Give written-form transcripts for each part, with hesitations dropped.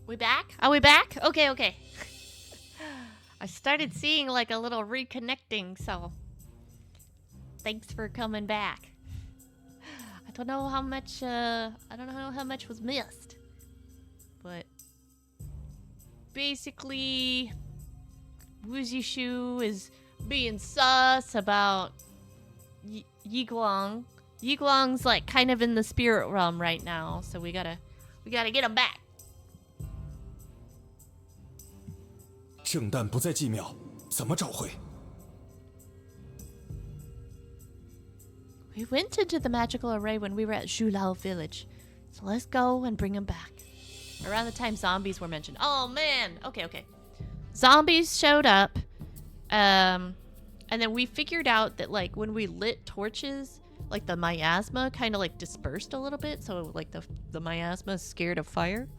We back? Are we back? Okay, okay. I started seeing like a little reconnecting, so thanks for coming back. I don't know how much was missed. But basically Woozy Shu is being sus about Yi Guang. Yi Guang's like kind of in the spirit realm right now, so we gotta get him back. 圣诞不在祭庙，怎么找回？ We went into the magical array when we were at Zhulao village, so let's go and bring him back. Around the time zombies were mentioned. Oh man, okay. Zombies showed up, and then we figured out that like when we lit torches, like the miasma kind of like dispersed a little bit, so like the miasma is scared of fire.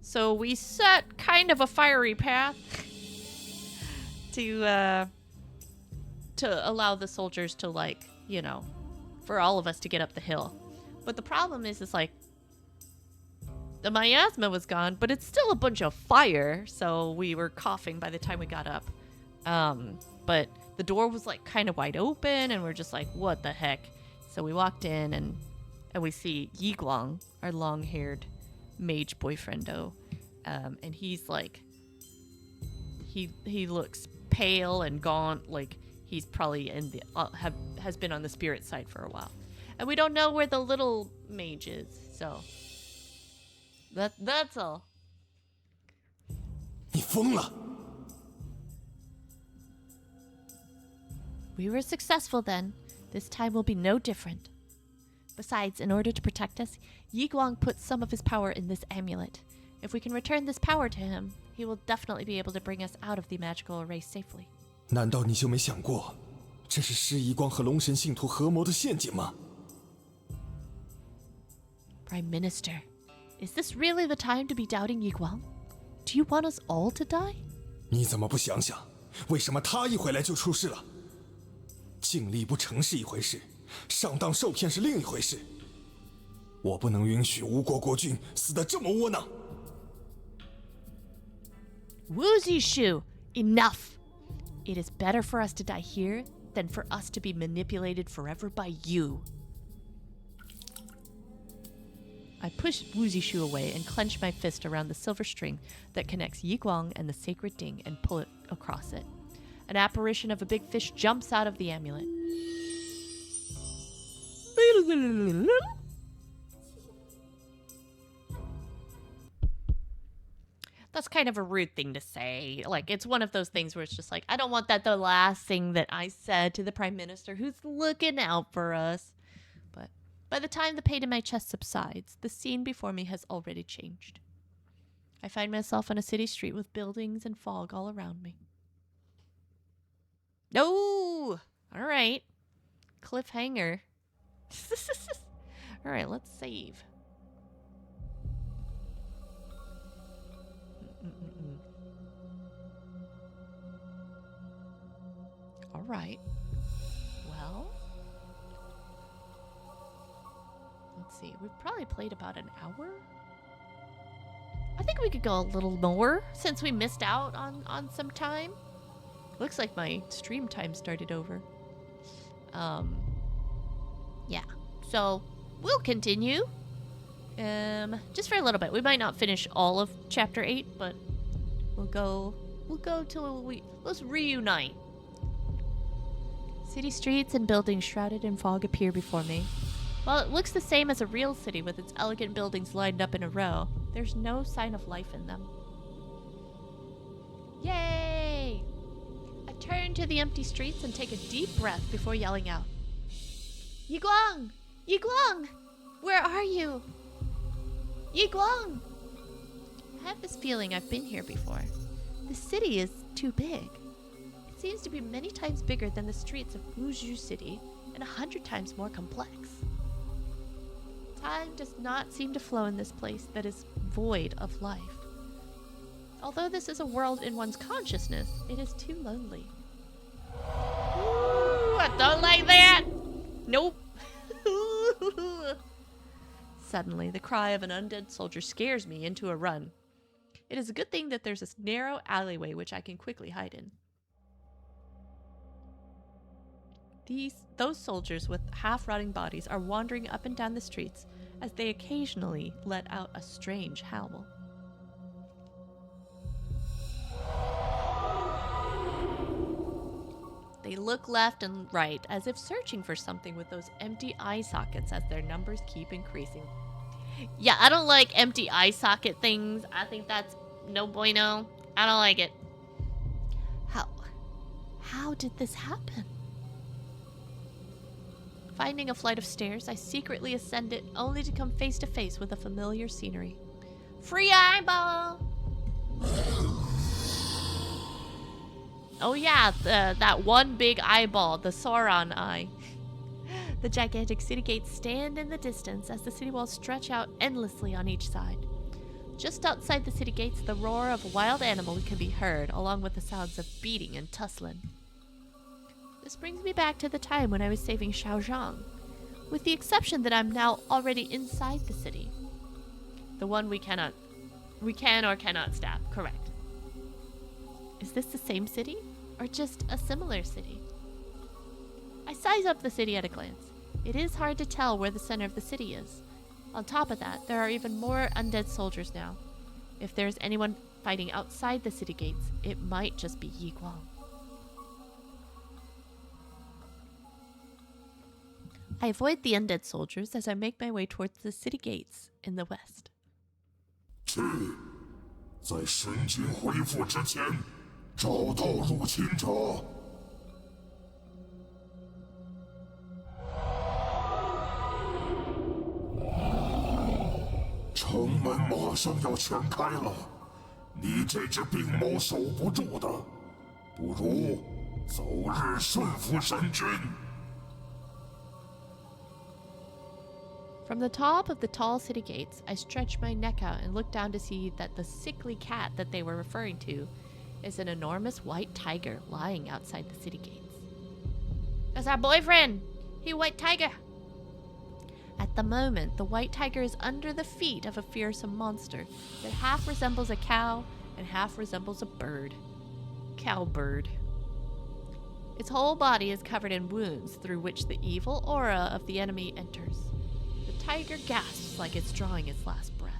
So we set kind of a fiery path to allow the soldiers to like, you know, for all of us to get up the hill. But the problem is like the miasma was gone, but it's still a bunch of fire, so we were coughing by the time we got up. But the door was like kind of wide open, and we're just like, what the heck? So we walked in, and we see Yi Guang, our long-haired mage boyfriendo, and he's like, he looks pale and gaunt, like he's probably in the has been on the spirit side for a while, and we don't know where the little mage is, so that's all. 你疯了！ We were successful then. This time will be no different. Besides, in order to protect us, Yi Guang put some of his power in this amulet. If we can return this power to him, he will definitely be able to bring us out of the magical array safely. 难道你就没想过，这是施遗光和龙神信徒合谋的陷阱吗？ Prime Minister, is this really the time to be doubting Yi Guang? Do you want us all to die? 你怎么不想想，为什么他一回来就出事了？尽力不成是一回事，上当受骗是另一回事。我不能允许吴国国君死得这么窝囊。 Woozy Shu, enough! It is better for us to die here than for us to be manipulated forever by you. I push Woozy Shu away and clench my fist around the silver string that connects Yi Guang and the sacred ding and pull it across it. An apparition of a big fish jumps out of the amulet. That's kind of a rude thing to say. Like, it's one of those things where it's just like, I don't want that the last thing that I said to the Prime Minister who's looking out for us. But by the time the pain in my chest subsides, the scene before me has already changed. I find myself on a city street with buildings and fog all around me. No! All right. Cliffhanger. All right, let's save. All right. Well, let's see. We've probably played about an hour. I think we could go a little more since we missed out on some time. Looks like my stream time started over. Yeah. So we'll continue. Just for a little bit. We might not finish all of chapter 8, but we'll go till let's reunite. City streets and buildings shrouded in fog appear before me. While it looks the same as a real city with its elegant buildings lined up in a row, there's no sign of life in them. Yay! I turn to the empty streets and take a deep breath before yelling out. Yi Guang! Yi Guang! Where are you? Yi Guang! I have this feeling I've been here before. The city is too big. It seems to be many times bigger than the streets of Wuzhou City and 100 times more complex. Time does not seem to flow in this place that is void of life. Although this is a world in one's consciousness, it is too lonely. Ooh, I don't like that! Nope. Suddenly, the cry of an undead soldier scares me into a run. It is a good thing that there's this narrow alleyway which I can quickly hide in. Those soldiers with half-rotting bodies are wandering up and down the streets as they occasionally let out a strange howl. They look left and right as if searching for something with those empty eye sockets as their numbers keep increasing. Yeah, I don't like empty eye socket things. I think that's no bueno. I don't like it. How did this happen? Finding a flight of stairs, I secretly ascend it only to come face to face with a familiar scenery. Free eyeball! Oh yeah, that one big eyeball, the Sauron eye. The gigantic city gates stand in the distance as the city walls stretch out endlessly on each side. Just outside the city gates, the roar of a wild animal can be heard, along with the sounds of beating and tussling. This brings me back to the time when I was saving Xiaozhang, with the exception that I'm now already inside the city. The one we can or cannot stab, correct. Is this the same city, or just a similar city? I size up the city at a glance. It is hard to tell where the center of the city is. On top of that, there are even more undead soldiers now. If there's anyone fighting outside the city gates, it might just be Yi Guang. I avoid the undead soldiers as I make my way towards the city gates in the west. 去，在神君恢复之前，找到入侵者。城门马上要全开了，你这只病猫守不住的，不如早日顺服神君。 From the top of the tall city gates, I stretch my neck out and look down to see that the sickly cat that they were referring to is an enormous white tiger lying outside the city gates. That's our boyfriend! He white tiger! At the moment, the white tiger is under the feet of a fearsome monster that half resembles a cow and half resembles a bird. Cowbird. Its whole body is covered in wounds through which the evil aura of the enemy enters. The tiger gasps like it's drawing its last breath.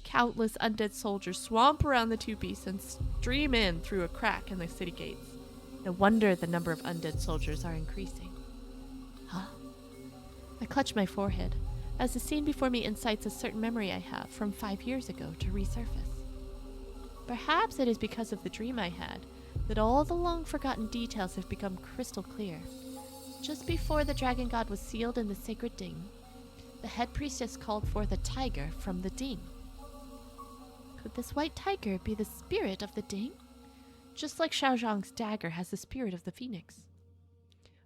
Countless undead soldiers swamp around the two beasts and stream in through a crack in the city gates. No wonder the number of undead soldiers are increasing. Huh? I clutch my forehead, as the scene before me incites a certain memory I have from 5 years ago to resurface. Perhaps it is because of the dream I had that all the long-forgotten details have become crystal clear. Just before the dragon god was sealed in the sacred Ding, the head priestess called forth a tiger from the Ding. Could this white tiger be the spirit of the Ding? Just like Xiaozhang's dagger has the spirit of the phoenix.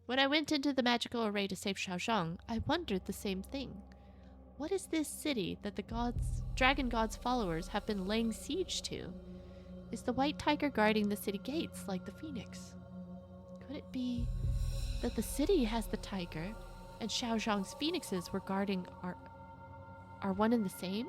When I went into the magical array to save Xiaozhang, I wondered the same thing. What is this city that the dragon god's followers have been laying siege to? Is the white tiger guarding the city gates like the phoenix? Could it be that the city has the tiger and Xiaozhang's phoenixes were guarding are one and the same?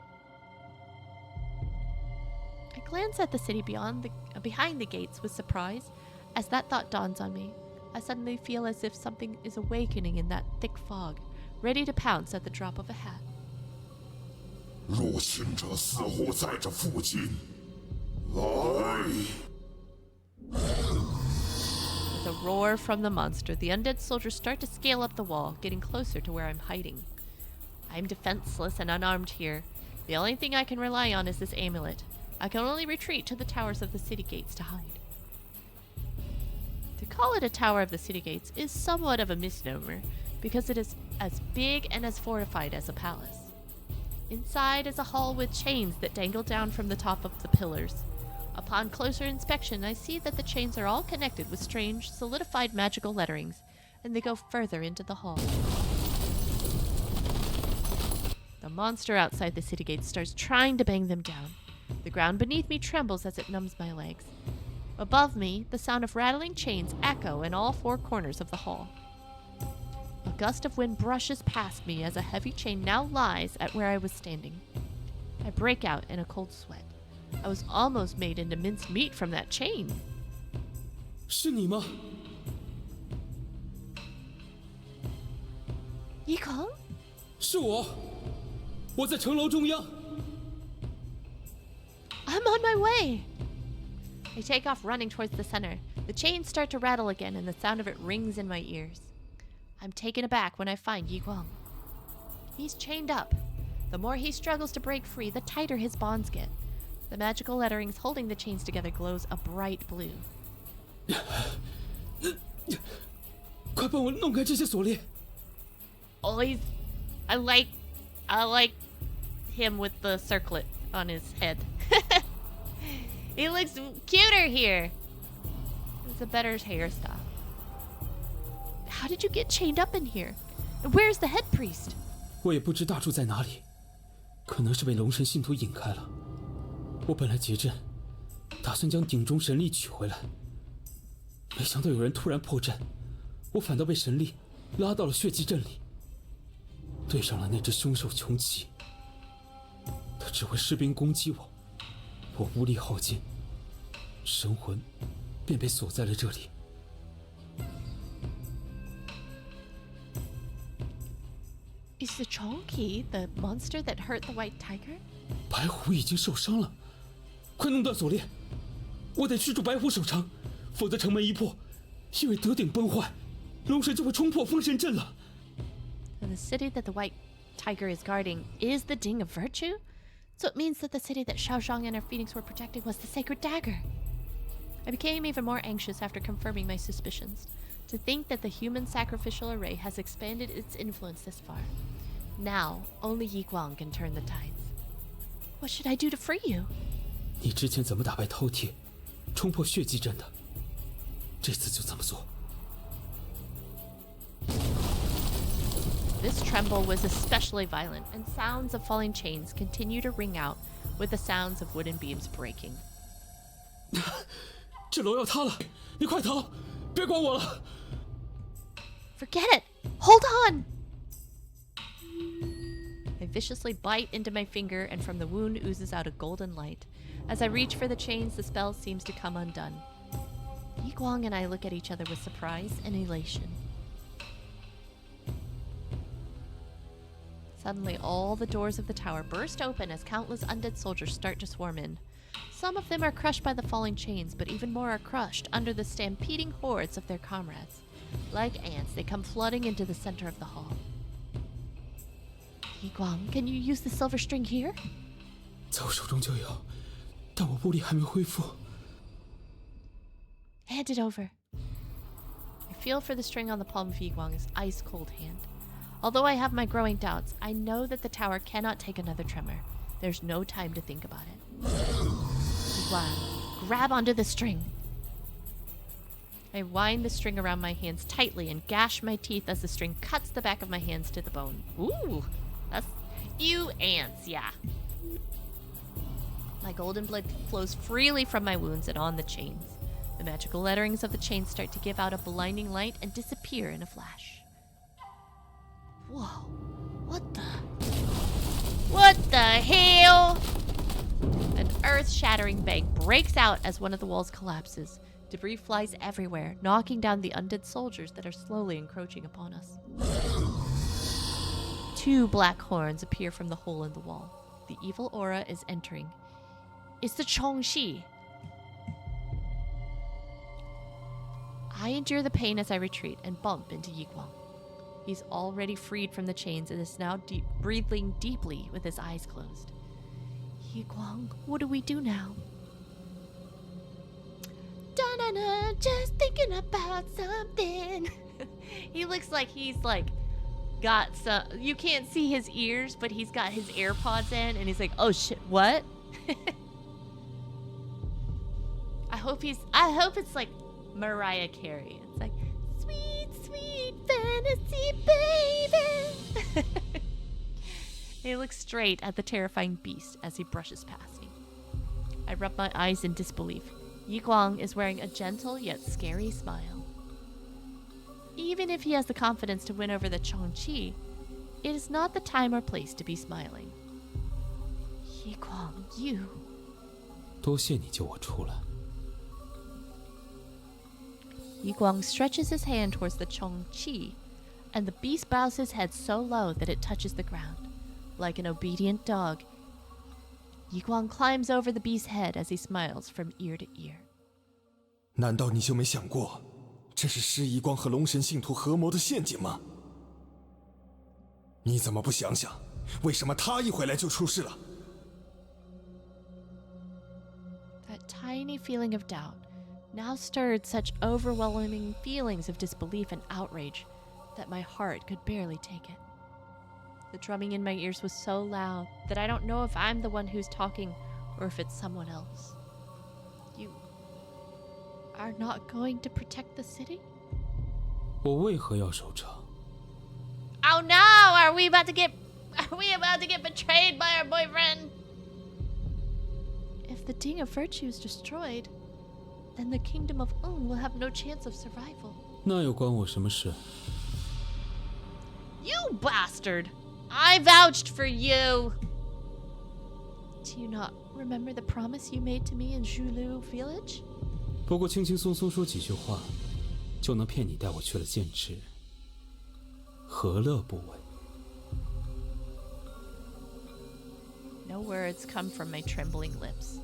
I glance at the city behind the gates with surprise. As that thought dawns on me, I suddenly feel as if something is awakening in that thick fog, ready to pounce at the drop of a hat. 入侵者似乎在这附近，来！ With a roar from the monster, the undead soldiers start to scale up the wall, getting closer to where I'm hiding. I'm defenseless and unarmed here. The only thing I can rely on is this amulet. I can only retreat to the towers of the city gates to hide. To call it a tower of the city gates is somewhat of a misnomer, because it is as big and as fortified as a palace. Inside is a hall with chains that dangle down from the top of the pillars. Upon closer inspection, I see that the chains are all connected with strange, solidified magical letterings, and they go further into the hall. The monster outside the city gates starts trying to bang them down. The ground beneath me trembles as it numbs my legs. Above me, the sound of rattling chains echo in all four corners of the hall. A gust of wind brushes past me as a heavy chain now lies at where I was standing. I break out in a cold sweat. I was almost made into minced meat from that chain. 是你吗？ Yikong? 是我，我在城楼中央。 I'm on my way. I take off running towards the center. The chains start to rattle again, and the sound of it rings in my ears. I'm taken aback when I find Yiguang. He's chained up. The more he struggles to break free, the tighter his bonds get. The magical letterings holding the chains together glows a bright blue. 快帮我弄开这些锁链！ Always, I like him with the circlet on his head. He looks cuter here. It's a better hairstyle. How did you get chained up in here? And where's the head priest? 我也不知大柱在哪里，可能是被龙神信徒引开了。我本来结阵，打算将鼎中神力取回来，没想到有人突然破阵，我反倒被神力拉到了血祭阵里，对上了那只凶兽穷奇。他指挥士兵攻击我，我无力耗尽，神魂便被锁在了这里。 Is the Chongqi the monster that hurt the white tiger? 白虎已经受伤了，快弄断锁链！我得驱逐白虎守城，否则城门一破，因为德鼎崩坏，龙神就会冲破封神阵了。 And the city that the white tiger is guarding is the Ding of Virtue? So it means that the city that Xiaoshang and her phoenix were protecting was the sacred dagger. I became even more anxious after confirming my suspicions. To think that the human sacrificial array has expanded its influence this far. Now, only Yiguang can turn the tides. What should I do to free you? 你之前怎么打败饕餮，冲破血祭阵的？这次就怎么做。 This tremble was especially violent, and sounds of falling chains continue to ring out with the sounds of wooden beams breaking. 这楼要塌了，你快逃，别管我了。 Forget it! Hold on! I viciously bite into my finger, and from the wound oozes out a golden light. As I reach for the chains, the spell seems to come undone. Yiguang and I look at each other with surprise and elation. Suddenly, all the doors of the tower burst open as countless undead soldiers start to swarm in. Some of them are crushed by the falling chains, but even more are crushed under the stampeding hordes of their comrades. Like ants, they come flooding into the center of the hall. Yiguang, can you use the silver string here? 在我手中就有，但我巫力还没恢复。 Hand it over. I feel for the string on the palm of Yiguang's ice-cold hand. Although I have my growing doubts, I know that the tower cannot take another tremor. There's no time to think about it. Yiguang, grab onto the string. I wind the string around my hands tightly and gash my teeth as the string cuts the back of my hands to the bone. Ooh, that's you ants, yeah. My golden blood flows freely from my wounds and on the chains. The magical letterings of the chains start to give out a blinding light and disappear in a flash. Whoa, what the hell? An earth-shattering bang breaks out as one of the walls collapses. Debris flies everywhere, knocking down the undead soldiers that are slowly encroaching upon us. Two black horns appear from the hole in the wall. The evil aura is entering. It's the Chongxi. I endure the pain as I retreat and bump into Yiguang. He's already freed from the chains and is now breathing deeply with his eyes closed. Yiguang, what do we do now? Da-na-na, just thinking about something. He looks like he's got some. You can't see his ears, but he's got his AirPods in, and he's like, "Oh shit, what?" I hope it's like Mariah Carey. It's like, "Sweet, sweet fantasy, baby." He looks straight at the terrifying beast as he brushes past me. I rub my eyes in disbelief. Yiguang is wearing a gentle yet scary smile. Even if he has the confidence to win over the Chongqi, it is not the time or place to be smiling. Yiguang, you... 多谢你救我出来。 Yi Guang stretches his hand towards the Chongqi, and the beast bows his head so low that it touches the ground. Like an obedient dog, Yi Guang climbs over the beast's head as he smiles from ear to ear. 难道你就没想过，这是施一光和龙神信徒合谋的陷阱吗？你怎么不想想，为什么他一回来就出事了？ That tiny feeling of doubt now stirred such overwhelming feelings of disbelief and outrage that my heart could barely take it. The drumming in my ears was so loud that I don't know if I'm the one who's talking or if it's someone else. You are not going to protect the city? 我为何要守城？ Oh no! Are we about to get betrayed by our boyfriend? If the Ding of Virtue is destroyed, then the kingdom of will have no chance of survival. 那又关我什么事？ You bastard! I vouched for you! Do you not remember the promise you made to me in Zhulu village? 不过轻轻松松说几句话，就能骗你带我去了剑池，何乐不为？ No words come from my trembling lips.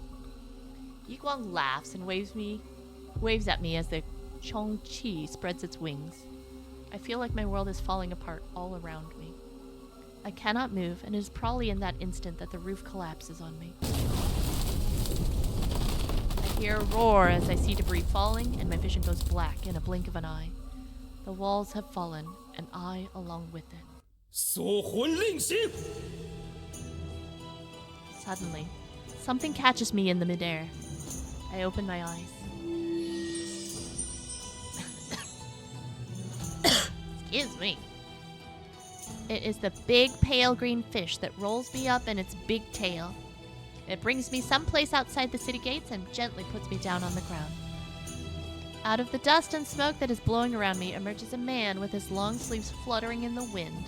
Yi Guang laughs and waves at me as the Chongqi spreads its wings. I feel like my world is falling apart all around me. I cannot move, and it is probably in that instant that the roof collapses on me. I hear a roar as I see debris falling, and my vision goes black in a blink of an eye. The walls have fallen, and I along with it. 锁魂令行！ Suddenly, something catches me in the midair. I open my eyes. Excuse me. It is the big pale green fish that rolls me up in its big tail. It brings me someplace outside the city gates and gently puts me down on the ground. Out of the dust and smoke that is blowing around me emerges a man with his long sleeves fluttering in the wind.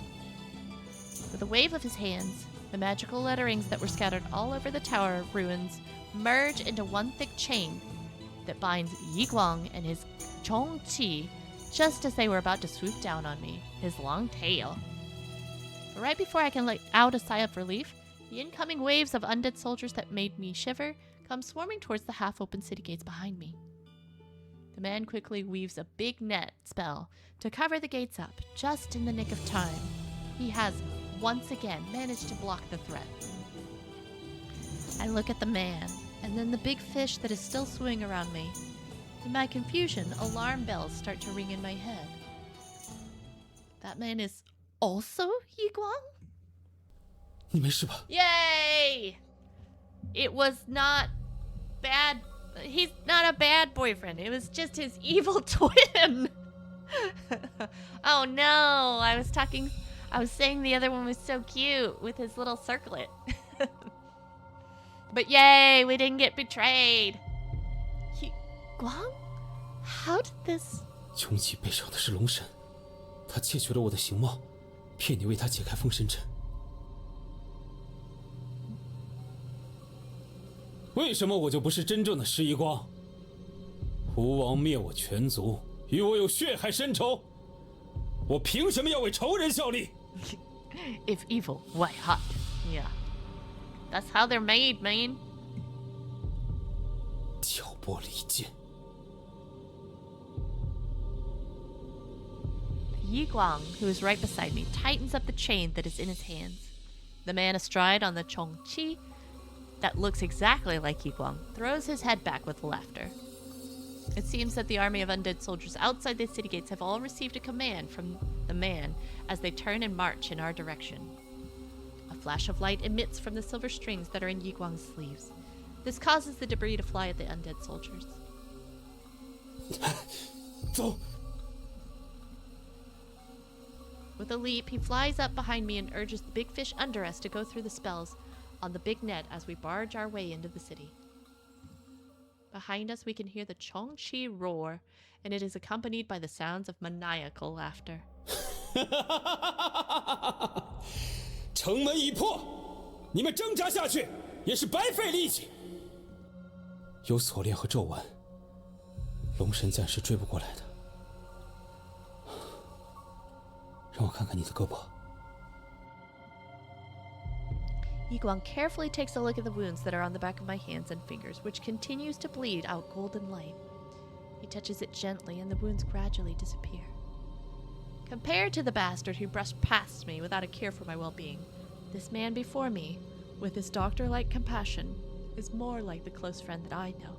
With a wave of his hands, the magical letterings that were scattered all over the tower ruins merge into one thick chain that binds Yi Guang and his Chongqi just as they were about to swoop down on me, his long tail. But right before I can let out a sigh of relief, the incoming waves of undead soldiers that made me shiver come swarming towards the half-open city gates behind me. The man quickly weaves a big net spell to cover the gates up, just in the nick of time. He has once again managed to block the threat. I look at the man, and then the big fish that is still swimming around me. In my confusion, alarm bells start to ring in my head. That man is also Yi Guang? 你没事吧？ Yay! It was not bad. He's not a bad boyfriend. It was just his evil twin. Oh no, I was saying the other one was so cute with his little circlet. But yay, we didn't get betrayed. Guang? How did this... 穷奇背上的是龙神，他窃取了我的形貌，骗你为他解开封神阵。为什么我就不是真正的施一光？吴王灭我全族，与我有血海深仇，我凭什么要为仇人效力？ If evil, why hot? Yeah. That's how they're made, man. 挑拨离间。 Yi Guang, who is right beside me, tightens up the chain that is in his hands. The man astride on the Chongqi, that looks exactly like Yi Guang, throws his head back with laughter. It seems that the army of undead soldiers outside the city gates have all received a command from the man as they turn and march in our direction. A flash of light emits from the silver strings that are in Yi Guang's sleeves. This causes the debris to fly at the undead soldiers. 走。 With a leap, he flies up behind me and urges the big fish under us to go through the spells on the big net as we barge our way into the city. Behind us, we can hear the Chongqi roar, and it is accompanied by the sounds of maniacal laughter. 城门已破，你们挣扎下去也是白费力气。有锁链和皱纹，龙神暂时追不过来的。让我看看你的胳膊。Yiguang carefully takes a look at the wounds that are on the back of my hands and fingers, which continues to bleed out golden light. He touches it gently, and the wounds gradually disappear. Compared to the bastard who brushed past me without a care for my well-being, this man before me, with his doctor-like compassion, is more like the close friend that I know.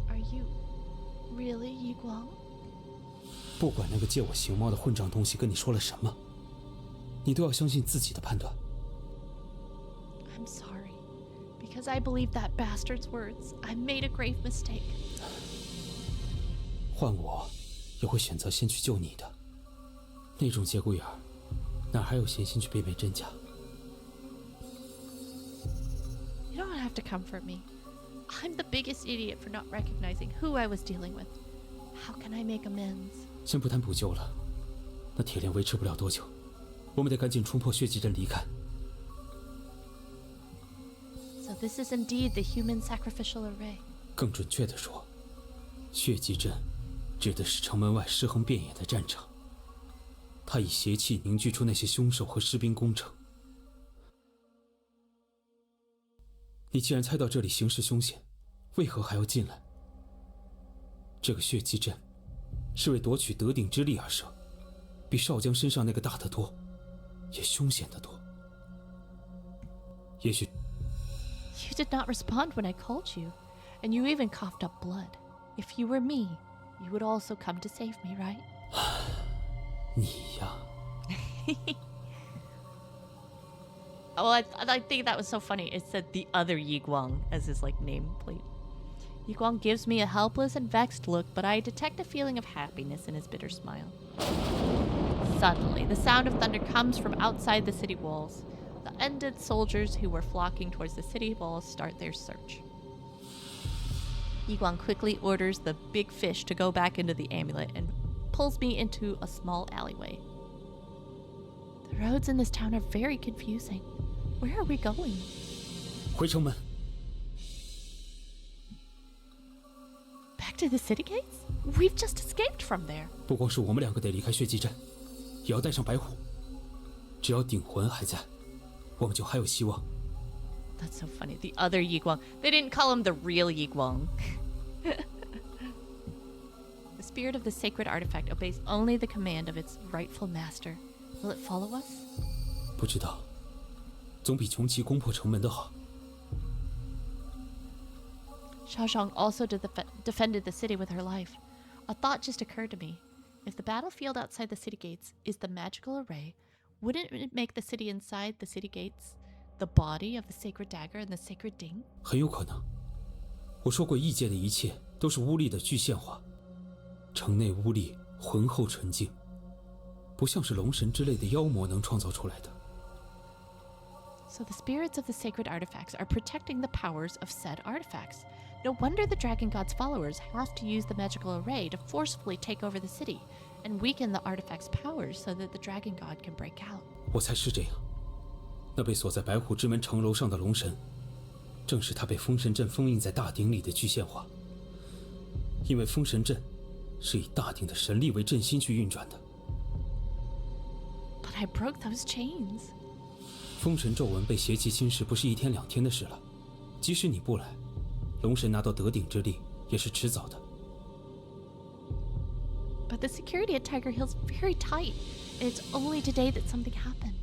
Are you really Yiguang? 不管那个借我形貌的混账东西跟你说了什么，你都要相信自己的判断。I'm sorry. Because I believed that bastard's words, I made a grave mistake. 换我，也会选择先去救你的。那种节骨眼儿，哪还有闲心去辨别真假？ You don't have to comfort me. I'm the biggest idiot for not recognizing who I was dealing with. How can I make amends? 先不谈补救了，那铁链维持不了多久，我们得赶紧冲破血迹阵离开。So this is indeed the human sacrificial array. 更准确地说，血迹阵指的是城门外尸横遍野的战场。它以邪气凝聚出那些凶手和士兵攻城。你既然猜到这里形势凶险，为何还要进来？这个血迹阵是为夺取得顶之力而设，比少江身上那个大得多，也凶险得多。也许 You did not respond when I called you, and you even coughed up blood. If you were me, you would also come to save me, right? 你呀， Oh, I think that was so funny. It said the other Yiguang as his nameplate. Yiguang gives me a helpless and vexed look, but I detect a feeling of happiness in his bitter smile. Suddenly, the sound of thunder comes from outside the city walls. The undead soldiers who were flocking towards the city walls start their search. Yiguang quickly orders the big fish to go back into the amulet and pulls me into a small alleyway. The roads in this town are very confusing. Where are we going? 回城门。 Back to the city gates? We've just escaped from there. 不光是我们两个得离开血迹阵，也要带上白虎。只要顶魂还在，我们就还有希望。 That's so funny. The other Yiguang. They didn't call him the real Yiguang. The spirit of the sacred artifact obeys only the command of its rightful master. Will it follow us? 不知道，总比穷奇攻破城门的好。 Xiaozhang also defended the city with her life. A thought just occurred to me. If the battlefield outside the city gates is the magical array, wouldn't it make the city inside the city gates the body of the sacred dagger and the sacred ding? 很有可能。我说过，异界的一切都是巫力的具现化，城内巫力浑厚纯净，不像是龙神之类的妖魔能创造出来的。 So the spirits of the sacred artifacts are protecting the powers of said artifacts. No wonder the dragon god's followers have to use the magical array to forcefully take over the city and weaken the artifact's powers so that the dragon god can break out. 我猜是这样。那被锁在白虎之门城楼上的龙神，正是他被封神阵封印在大鼎里的具现化。因为封神阵是以大鼎的神力为阵心去运转的。 But I broke those chains. 封神咒文被邪气侵蚀不是一天两天的事了，即使你不来，龙神拿到得顶之力也是迟早的。 But the security at Tiger Hill's very tight, and it's only today that something happened.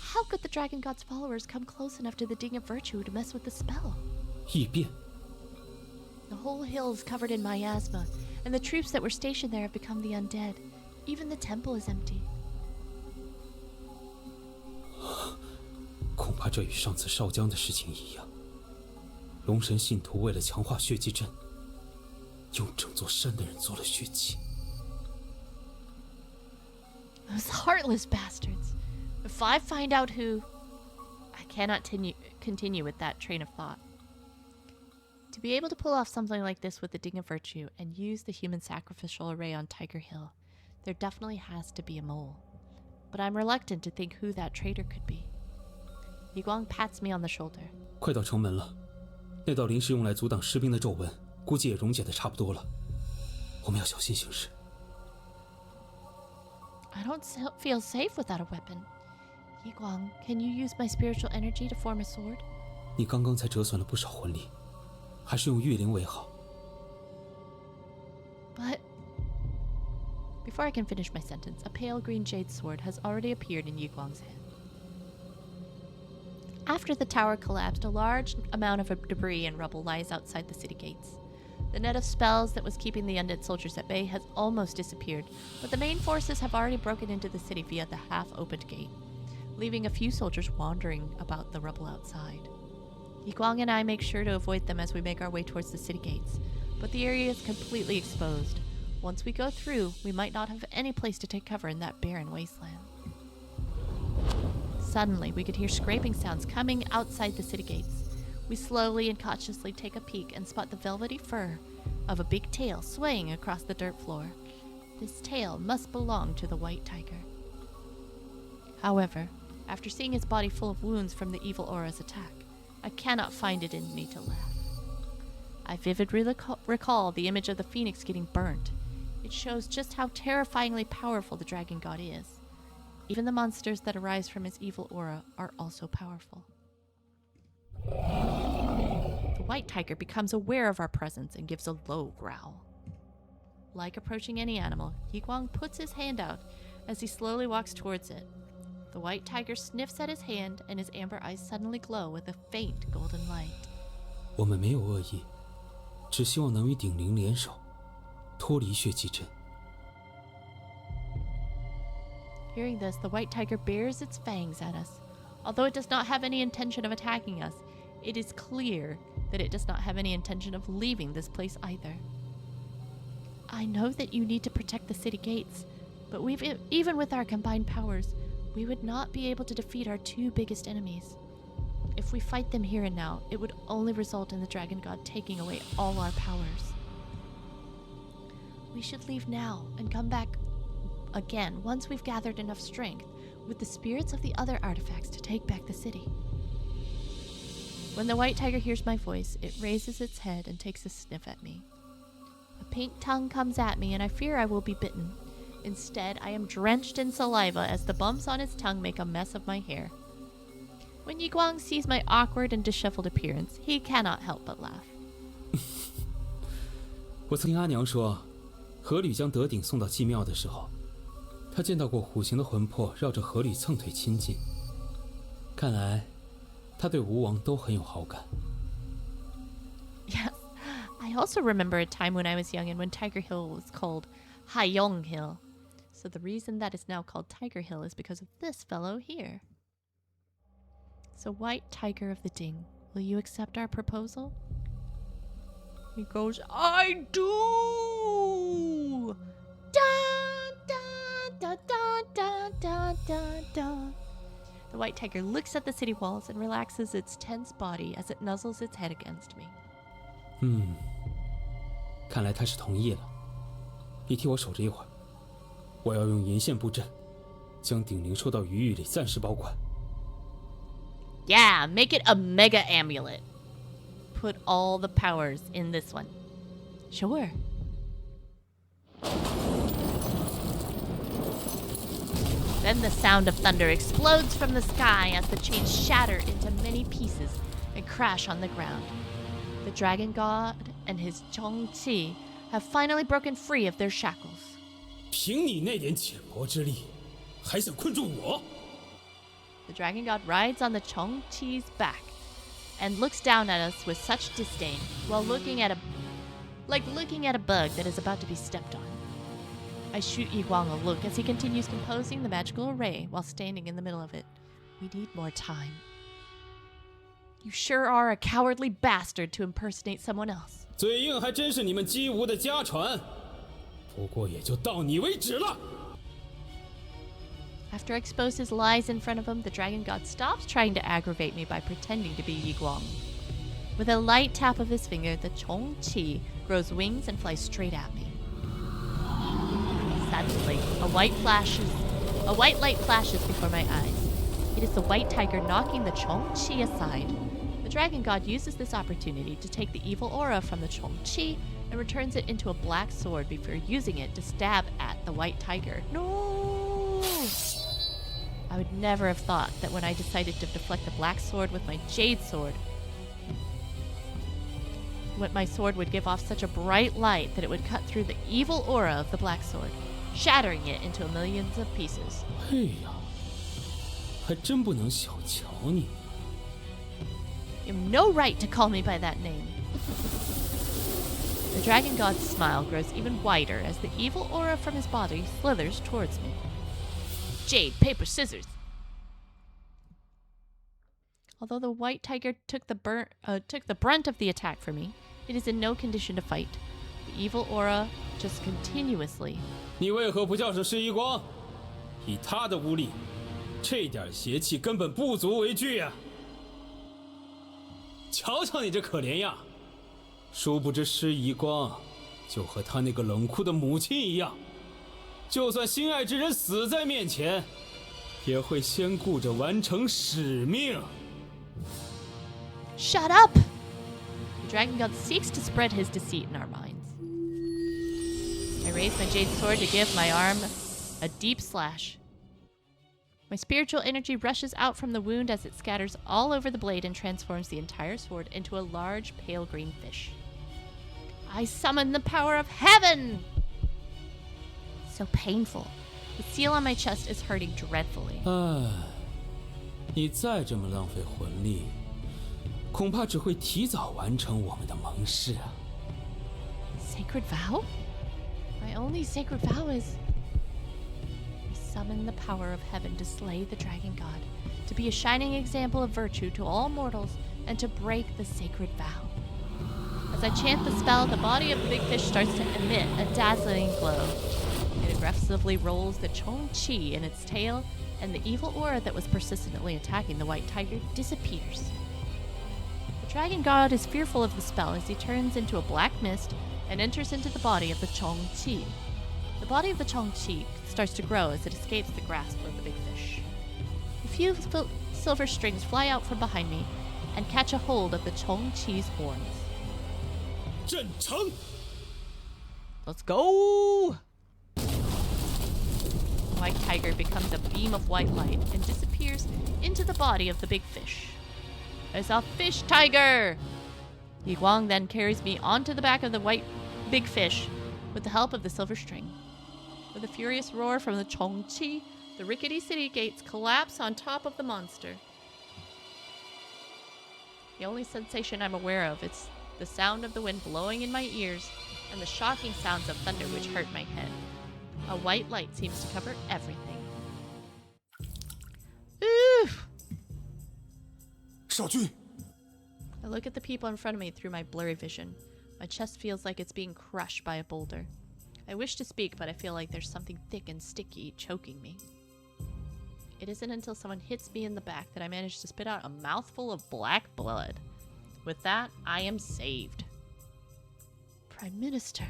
How could the dragon god's followers come close enough to the Ding of Virtue to mess with the spell? 异变， The whole hill is covered in miasma, and the troops that were stationed there have become the undead. Even the temple is empty. 恐怕这与上次少江的事情一样。龙神信徒为了强化血迹阵，用整座山的人做了血祭。 Those heartless bastards. If I find out who... I cannot continue with that train of thought. To be able to pull off something like this with the Ding of Virtue and use the human sacrificial array on Tiger Hill, there definitely has to be a mole. But I'm reluctant to think who that traitor could be. Yiguang pats me on the shoulder. 快到城门了，那道临时用来阻挡士兵的皱纹，估计也溶解的差不多了。我们要小心行事。I don't feel safe without a weapon. Yiguang, can you use my spiritual energy to form a sword? 你刚刚才折损了不少魂力，还是用玉灵为好。But before I can finish my sentence, a pale green jade sword has already appeared in Yiguang's hand. After the tower collapsed, a large amount of debris and rubble lies outside the city gates. The net of spells that was keeping the undead soldiers at bay has almost disappeared, but the main forces have already broken into the city via the half-opened gate, leaving a few soldiers wandering about the rubble outside. Yiguang and I make sure to avoid them as we make our way towards the city gates, but the area is completely exposed. Once we go through, we might not have any place to take cover in that barren wasteland. Suddenly, we could hear scraping sounds coming outside the city gates. We slowly and cautiously take a peek and spot the velvety fur of a big tail swaying across the dirt floor. This tail must belong to the white tiger. However, after seeing its body full of wounds from the evil aura's attack, I cannot find it in me to laugh. I vividly recall the image of the phoenix getting burnt. It shows just how terrifyingly powerful the dragon god is. Even the monsters that arise from his evil aura are also powerful. The white tiger becomes aware of our presence and gives a low growl. Like approaching any animal, Yiguang puts his hand out as he slowly walks towards it. The white tiger sniffs at his hand, and his amber eyes suddenly glow with a faint golden light. 我们没有恶意，只希望能与鼎灵联手，脱离血祭阵。Hearing this, the white tiger bares its fangs at us. Although it does not have any intention of attacking us, it is clear that it does not have any intention of leaving this place either. I know that you need to protect the city gates, but even with our combined powers, we would not be able to defeat our two biggest enemies. If we fight them here and now, it would only result in the dragon god taking away all our powers. We should leave now and come back again once we've gathered enough strength with the spirits of the other artifacts to take back the city. When the white tiger hears my voice, it raises its head and takes a sniff at me. A pink tongue comes at me and I fear I will be bitten. Instead, I am drenched in saliva as the bumps on its tongue make a mess of my hair. When Yiguang sees my awkward and disheveled appearance, he cannot help but laugh. 我曾听阿娘说，河吕将德鼎送到祭庙的时候，他见到过虎形的魂魄绕着河吕蹭腿亲近。看来，他对吴王都很有好感。Yes, I also remember a time when I was young and when Tiger Hill was called Haiyong Hill. So the reason that is now called Tiger Hill is because of this fellow here. So White Tiger of the Ding, will you accept our proposal? He goes, I do! Da, da, da, da, da, da, da, da. The white tiger looks at the city walls and relaxes its tense body as it nuzzles its head against me. 看来他是同意了。你替我守着一会儿，我要用银线布阵，将鼎灵收到鱼狱里暂时保管。Yeah, make it a mega amulet. Put all the powers in this one. Sure. Then the sound of thunder explodes from the sky as the chains shatter into many pieces and crash on the ground. The dragon god and his Chongqi have finally broken free of their shackles. 凭你那点浅薄之力，还想困住我？ The dragon god rides on the Chongqi's back and looks down at us with such disdain while looking at a bug that is about to be stepped on. I shoot Yiguang a look as he continues composing the magical array while standing in the middle of it. We need more time. You sure are a cowardly bastard to impersonate someone else. 嘴硬还真是你们姬无的家传，不过也就到你为止了。 After I expose his lies in front of him, the dragon god stops trying to aggravate me by pretending to be Yiguang. With a light tap of his finger, the Chongqi grows wings and flies straight at me. Suddenly, a white light flashes before my eyes. It is the white tiger knocking the Chongqi aside. The The dragon god uses this opportunity to take the evil aura from the Chongqi and returns it into a black sword before using it to stab at the white tiger. No! I would never have thought that when I decided to deflect the black sword with my jade sword, my sword would give off such a bright light that it would cut through the evil aura of the black sword, shattering it into millions of pieces. 嘿呀，还真不能小瞧你。 You have no right to call me by that name. The dragon god's smile grows even wider as the evil aura from his body slithers towards me. Jade, paper, scissors. Although the white tiger took the brunt of the attack for me, it is in no condition to fight. The evil aura just continuously. 你为何不叫声施一光？以他的武力，这点邪气根本不足为惧呀！瞧瞧你这可怜样，殊不知施一光就和他那个冷酷的母亲一样，就算心爱之人死在面前，也会先顾着完成使命。 Shut up! The dragon god seeks to spread his deceit in our minds. I raise my jade sword to give my arm a deep slash. My spiritual energy rushes out from the wound as it scatters all over the blade and transforms the entire sword into a large pale green fish. I summon the power of heaven! So painful. The seal on my chest is hurting dreadfully. 唉，你再这么浪费魂力，恐怕只会提早完成我们的盟誓啊。 Sacred vow? My only sacred vow is... I summon the power of heaven to slay the dragon god, to be a shining example of virtue to all mortals, and to break the sacred vow. As I chant the spell, the body of the big fish starts to emit a dazzling glow. It aggressively rolls the Chongqi in its tail, and the evil aura that was persistently attacking the white tiger disappears. The dragon god is fearful of the spell as he turns into a black mist and enters into the body of the Chongqi. The body of the Chongqi starts to grow as it escapes the grasp of the big fish. A few silver strings fly out from behind me and catch a hold of the Chongqi's horns. 镇城！ Let's go! White tiger becomes a beam of white light and disappears into the body of the big fish. It's a fish tiger! Yi Guang then carries me onto the back of the big fish with the help of the silver string. With a furious roar from the Chongqi, the rickety city gates collapse on top of the monster. The only sensation I'm aware of is the sound of the wind blowing in my ears and the shocking sounds of thunder which hurt my head. A white light seems to cover everything. Oof! 少君， I look at the people in front of me through my blurry vision. My chest feels like it's being crushed by a boulder. I wish to speak, but I feel like there's something thick and sticky choking me. It isn't until someone hits me in the back that I manage to spit out a mouthful of black blood. With that, I am saved. Prime Minister,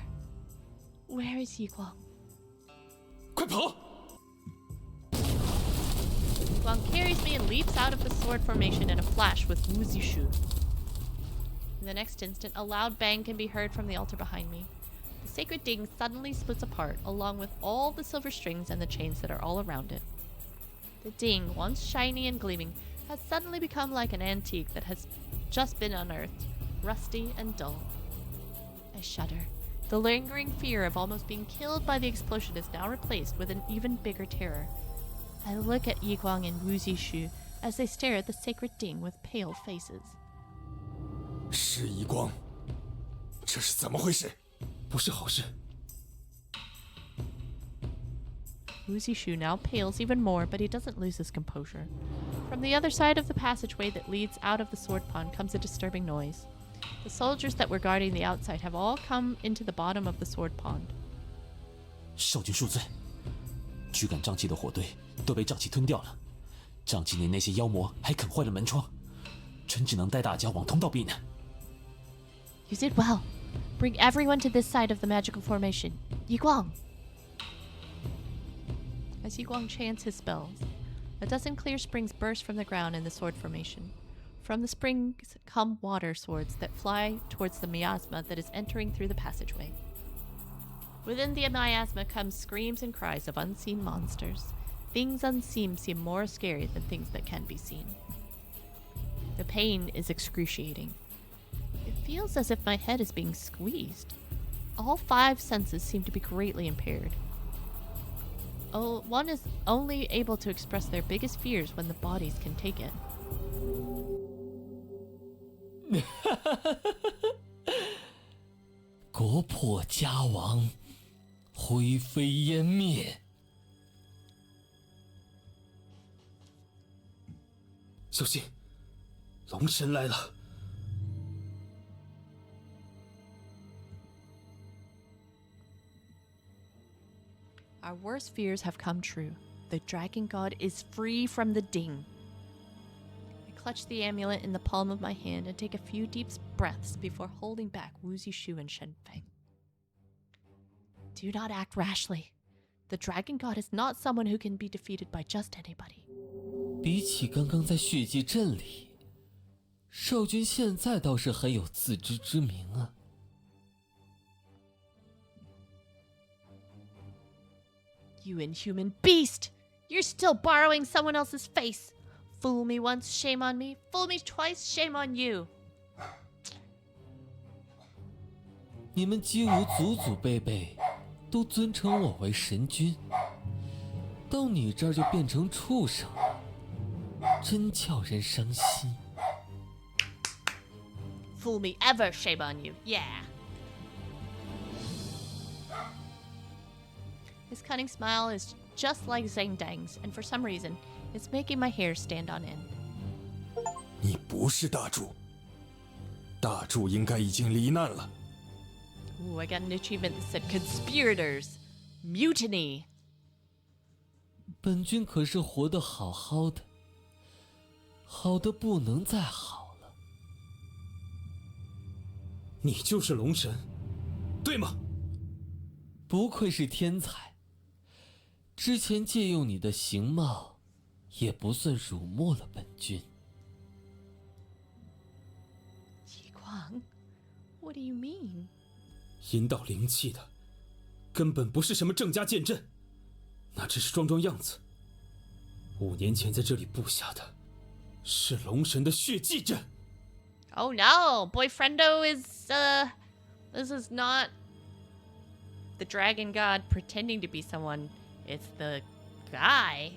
where is Yi Guang? 快跑！ Yi Guang carries me and leaps out of the sword formation in a flash with Wu Zishu. In the next instant, a loud bang can be heard from the altar behind me. The sacred ding suddenly splits apart, along with all the silver strings and the chains that are all around it. The ding, once shiny and gleaming, has suddenly become like an antique that has just been unearthed, rusty and dull. I shudder. The lingering fear of almost being killed by the explosion is now replaced with an even bigger terror. I look at Yi Guang and Wu Zishu as they stare at the sacred ding with pale faces. 施一光，这是怎么回事？不是好事。 Wu Zishu now pales even more, but he doesn't lose his composure. From the other side of the passageway that leads out of the sword pond comes a disturbing noise. The soldiers that were guarding the outside have all come into the bottom of the sword pond. 少君恕罪，驱赶瘴气的火堆都被瘴气吞掉了，瘴气内那些妖魔还啃坏了门窗，臣只能带大家往通道避难。 You did well. Bring everyone to this side of the magical formation. Yi Guang! As Yi Guang chants his spells, a dozen clear springs burst from the ground in the sword formation. From the springs come water swords that fly towards the miasma that is entering through the passageway. Within the miasma come screams and cries of unseen monsters. Things unseen seem more scary than things that can be seen. The pain is excruciating. It feels as if my head is being squeezed. All 5 senses seem to be greatly impaired. Oh, one is only able to express their biggest fears when the bodies can take it. 国破家亡，灰飞烟灭。小心，龙神来了！ Our worst fears have come true. The dragon god is free from the ding. I clutch the amulet in the palm of my hand and take a few deep breaths before holding back Wu Zishu and Shen Feng. Do not act rashly. The dragon god is not someone who can be defeated by just anybody. 比起刚刚在血祭阵里，少君现在倒是很有自知之明啊。 You inhuman beast! You're still borrowing someone else's face! Fool me once, shame on me. Fool me twice, shame on you. 你们姬无祖祖辈辈都尊称我为神君，到你这儿就变成畜生了，真叫人伤心。 Fool me ever, shame on you. Yeah. His cunning smile is just like Zhang Dang's, and for some reason, it's making my hair stand on end. 你不是大柱，大柱应该已经罹难了。 Ooh, I got an achievement that said conspirators. Mutiny. 本君可是活得好好的，好的不能再好了。你就是龙神，对吗？不愧是天才。 之前借用你的形貌，也不算辱没了本君。Qi Guang, what do you mean? 引导灵气的，根本不是什么郑家剑阵，那只是装装样子。5年前在这里布下的，是龙神的血祭阵。Oh no, boyfriendo is this is not the dragon god pretending to be someone. It's the guy.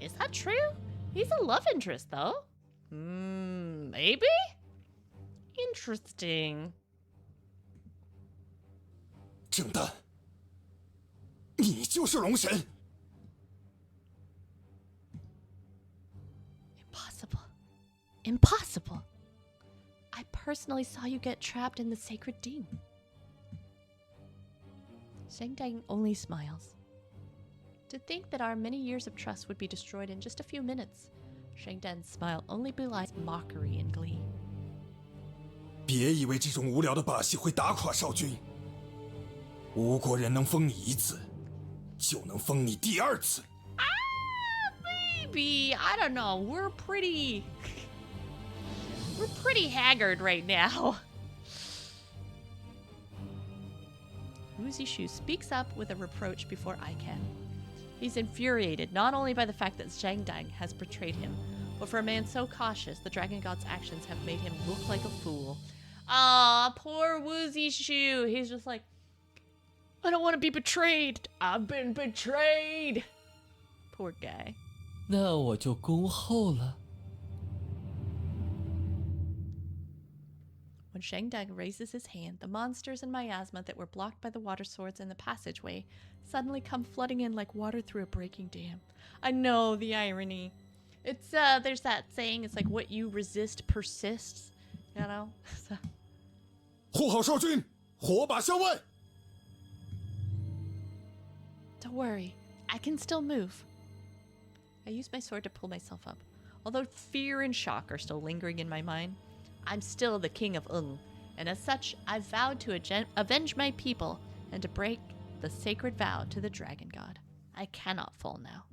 Is that true? He's a love interest, though. Maybe? Interesting. 郑丹，你就是龙神。 Impossible. Impossible. I personally saw you get trapped in the sacred ding. Zhang Dang only smiles. To think that our many years of trust would be destroyed in just a few minutes. Zhang Dan's smile only belies mockery and glee. 别以为这种无聊的把戏会打垮少君。吴国人能封你1次，就能封你第2次。Maybe. I don't know. We're pretty haggard right now. Wu Zishu speaks up with a reproach before I can. He's infuriated not only by the fact that Zhang Dang has betrayed him, but for a man so cautious, the Dragon God's actions have made him look like a fool. Ah, poor Wu Zishu. He's just like, I don't want to be betrayed. I've been betrayed. Poor guy. 那我就恭候了。 When Zhang Dang raises his hand, the monsters and miasma that were blocked by the water swords in the passageway suddenly come flooding in like water through a breaking dam. I know the irony. It's there's that saying, it's like what you resist persists, you know? So. 护好少君，火把相问。 Don't worry, I can still move. I use my sword to pull myself up. Although fear and shock are still lingering in my mind, I'm still the king of Ung, and as such, I've vowed to avenge my people and to break the sacred vow to the dragon god. I cannot fall now.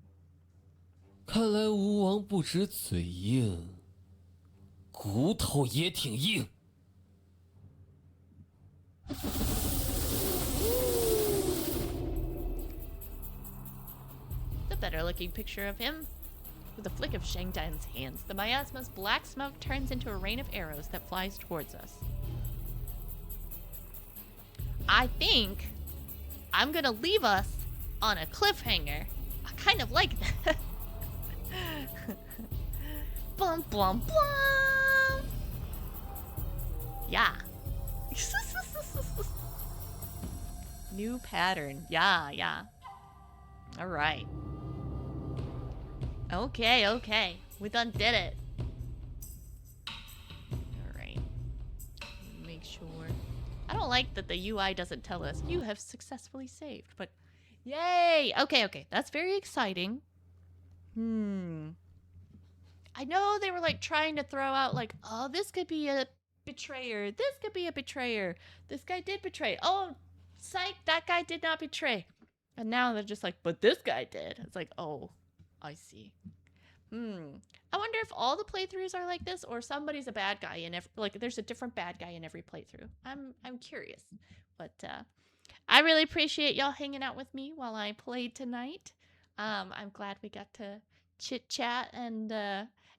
看来吴王不止嘴硬，骨头也挺硬。The better looking picture of him. With a flick of Shangdan's hands, the miasma's black smoke turns into a rain of arrows that flies towards us. I think I'm gonna leave us on a cliffhanger. I kind of like that. Bum bum bum. Yeah. New pattern. Yeah. All right. Okay. We done did it. All right. Make sure. I don't like that the UI doesn't tell us you have successfully saved, but yay! Okay. That's very exciting. I know they were like trying to throw out like, oh, this could be a betrayer. This could be a betrayer. This guy did betray. Oh, psych, that guy did not betray. And now they're just like, but this guy did. It's like, oh, I see. I wonder if all the playthroughs are like this, or somebody's a bad guy in every, like there's a different bad guy in every playthrough. I'm curious, but I really appreciate y'all hanging out with me while I played tonight. I'm glad we got to chit chat and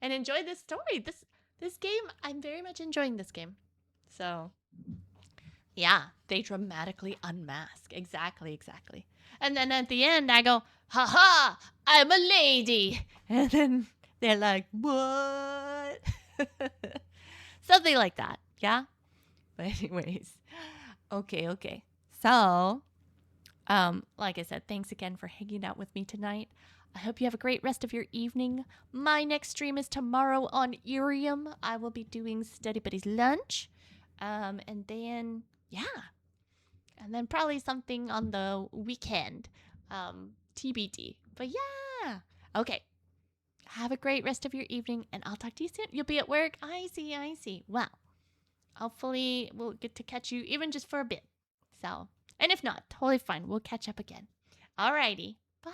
enjoy this story. This game, I'm very much enjoying this game. So yeah, they dramatically unmask. Exactly. And then at the end, I go, haha, I'm a lady. And then they're like, what? Something like that, yeah? But anyways, okay. So, like I said, thanks again for hanging out with me tonight. I hope you have a great rest of your evening. My next stream is tomorrow on Irium. I will be doing Study Buddy's lunch. And then, yeah. And then probably something on the weekend. TBD. But yeah. Okay. Have a great rest of your evening, and I'll talk to you soon. You'll be at work? I see. Well, hopefully we'll get to catch you even just for a bit. So, and if not, totally fine. We'll catch up again. Alrighty. Bye.